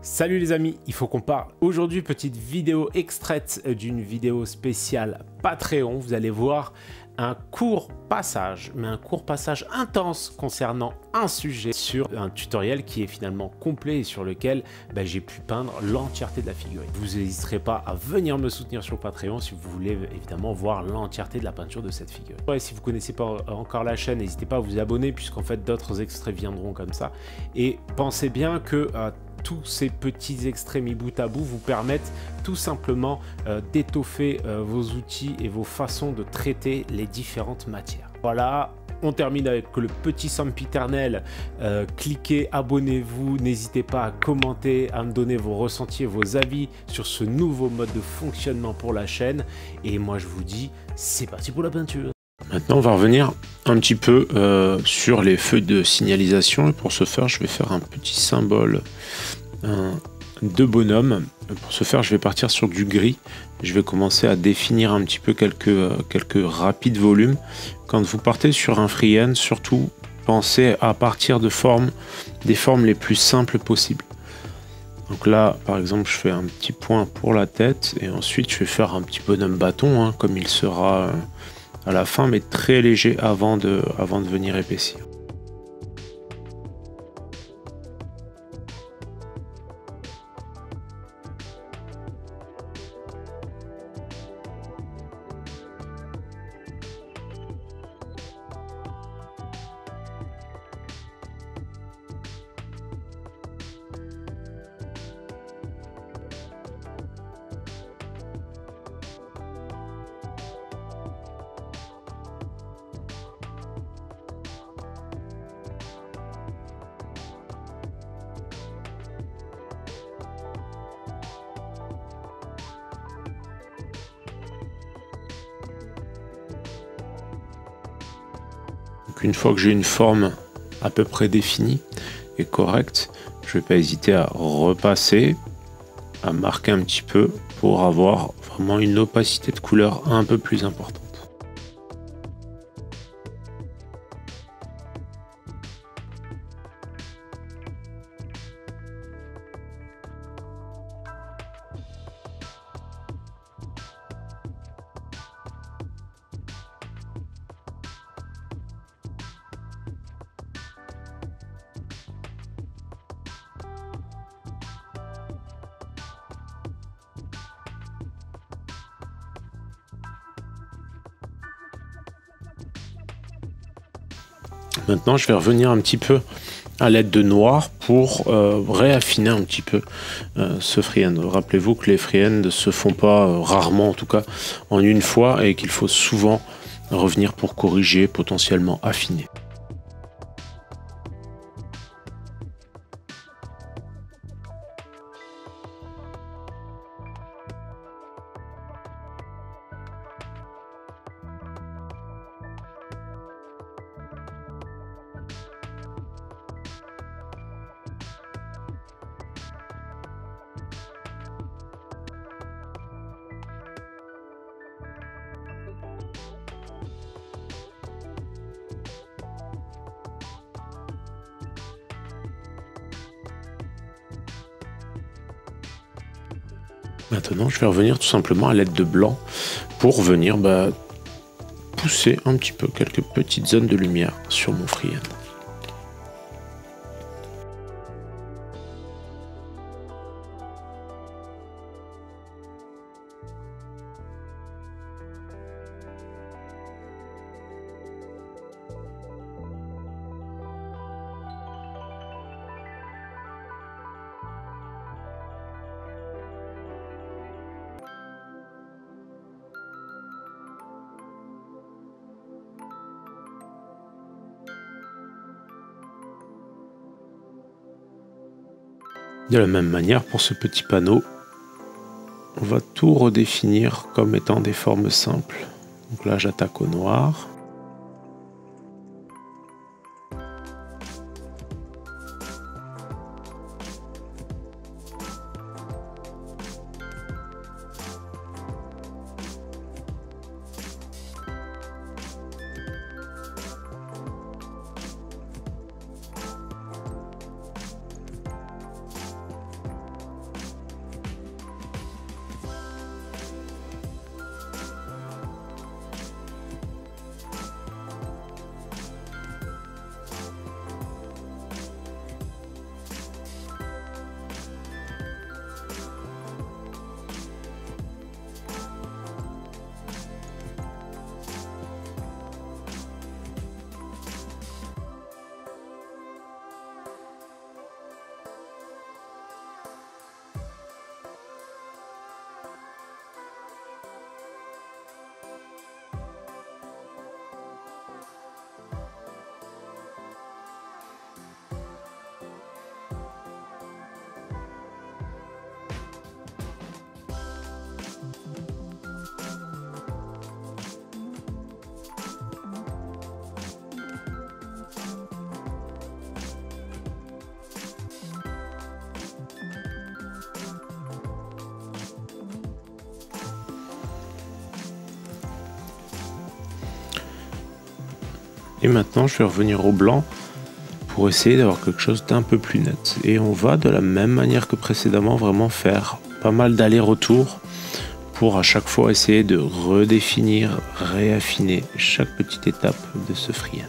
Salut les amis, il faut qu'on parle. Aujourd'hui, petite vidéo extraite d'une vidéo spéciale Patreon. Vous allez voir un court passage, mais un court passage intense concernant un sujet sur un tutoriel qui est finalement complet et sur lequel j'ai pu peindre l'entièreté de la figurine. Vous n'hésiterez pas à venir me soutenir sur Patreon si vous voulez évidemment voir l'entièreté de la peinture de cette figurine. Ouais, si vous ne connaissez pas encore la chaîne, n'hésitez pas à vous abonner puisqu'en fait d'autres extraits viendront comme ça. Et pensez bien que tous ces petits extraits mis bout à bout vous permettent tout simplement d'étoffer vos outils et vos façons de traiter les différentes matières. Voilà, on termine avec le petit sempiternel. Cliquez, abonnez-vous, n'hésitez pas à commenter, à me donner vos ressentis et vos avis sur ce nouveau mode de fonctionnement pour la chaîne. Et moi je vous dis, c'est parti pour la peinture. Maintenant, on va revenir un petit peu sur les feuilles de signalisation. Et pour ce faire, je vais faire un petit symbole de bonhomme. Pour ce faire, je vais partir sur du gris. Je vais commencer à définir un petit peu quelques rapides volumes. Quand vous partez sur un freehand, surtout, pensez à partir de des formes les plus simples possibles. Donc là, par exemple, je fais un petit point pour la tête. Et ensuite, je vais faire un petit bonhomme bâton, comme il sera à la fin, mais très léger avant de venir épaissir. Donc une fois que j'ai une forme à peu près définie et correcte, je ne vais pas hésiter à repasser, à marquer un petit peu pour avoir vraiment une opacité de couleur un peu plus importante. Maintenant, je vais revenir un petit peu à l'aide de noir pour réaffiner un petit peu ce freehand. Rappelez-vous que les freehands ne se font pas, rarement en tout cas, en une fois et qu'il faut souvent revenir pour corriger, potentiellement affiner. Maintenant, je vais revenir tout simplement à l'aide de blanc pour venir pousser un petit peu quelques petites zones de lumière sur mon freehand. De la même manière, pour ce petit panneau, on va tout redéfinir comme étant des formes simples. Donc là, j'attaque au noir. Et maintenant, je vais revenir au blanc pour essayer d'avoir quelque chose d'un peu plus net. Et on va de la même manière que précédemment vraiment faire pas mal d'allers-retours pour à chaque fois essayer de redéfinir, réaffiner chaque petite étape de ce freehand.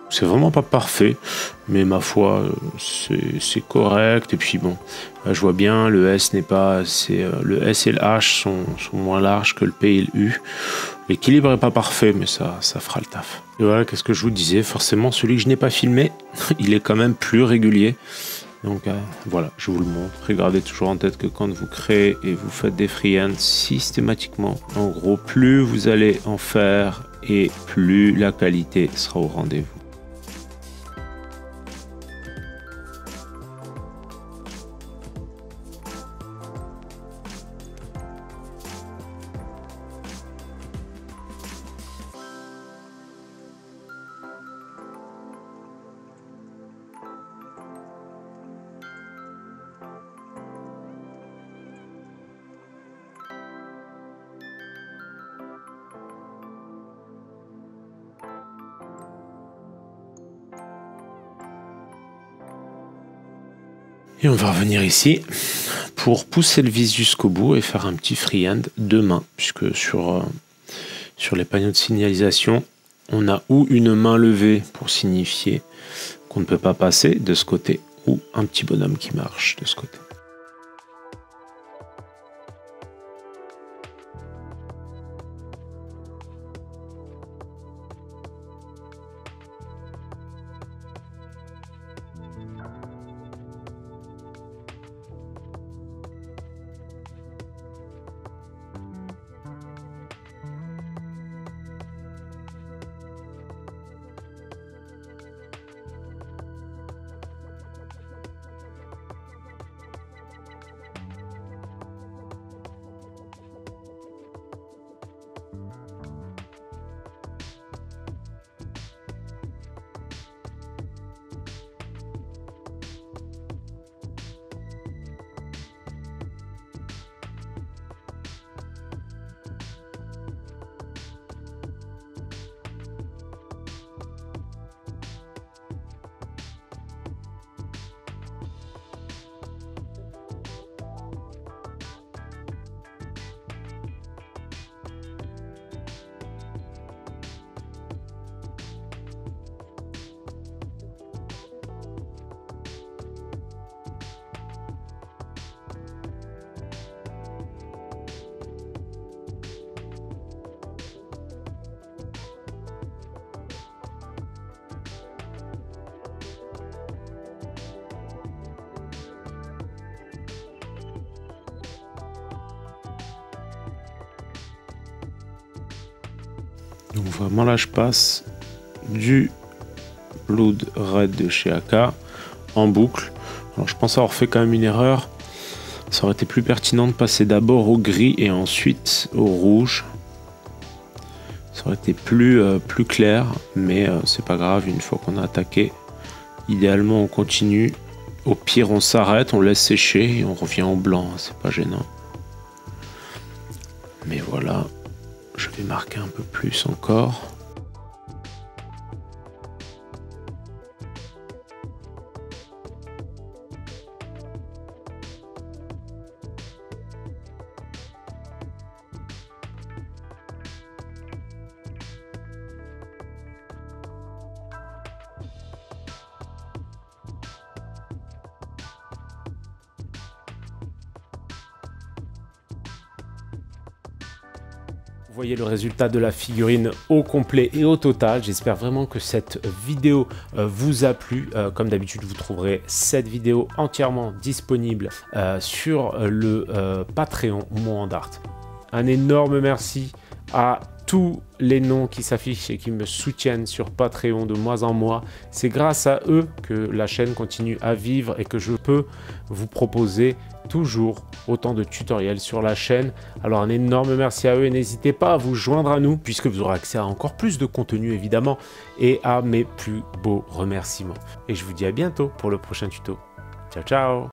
C'est vraiment pas parfait, mais ma foi, c'est correct. Et puis bon, là, je vois bien, le S n'est pas assez, le S et le H sont moins larges que le P et le U. L'équilibre n'est pas parfait, mais ça fera le taf. Et voilà, qu'est-ce que je vous disais, forcément, celui que je n'ai pas filmé, il est quand même plus régulier. Donc voilà, je vous le montre. Gardez toujours en tête que quand vous créez et vous faites des freehands systématiquement, en gros, plus vous allez en faire et plus la qualité sera au rendez-vous. Et on va revenir ici pour pousser le vis jusqu'au bout et faire un petit freehand de main, puisque sur les panneaux de signalisation, on a ou une main levée pour signifier qu'on ne peut pas passer de ce côté, ou un petit bonhomme qui marche de ce côté. Donc vraiment là je passe du Blood Red de chez AK en boucle Alors je pense avoir fait quand même une erreur. Ça aurait été plus pertinent de passer d'abord au gris et ensuite au rouge. Ça aurait été plus clair, mais c'est pas grave, une fois qu'on a attaqué. Idéalement on continue. Au pire on s'arrête, on laisse sécher et on revient au blanc, c'est pas gênant. Mais voilà, je vais marquer un peu plus encore. Vous voyez le résultat de la figurine au complet et au total. J'espère vraiment que cette vidéo vous a plu. Comme d'habitude, vous trouverez cette vidéo entièrement disponible sur le Patreon Moandart. Un énorme merci à tous les noms qui s'affichent et qui me soutiennent sur Patreon de mois en mois. C'est grâce à eux que la chaîne continue à vivre et que je peux vous proposer toujours autant de tutoriels sur la chaîne. Alors un énorme merci à eux et n'hésitez pas à vous joindre à nous puisque vous aurez accès à encore plus de contenu évidemment et à mes plus beaux remerciements. Et je vous dis à bientôt pour le prochain tuto. Ciao ciao.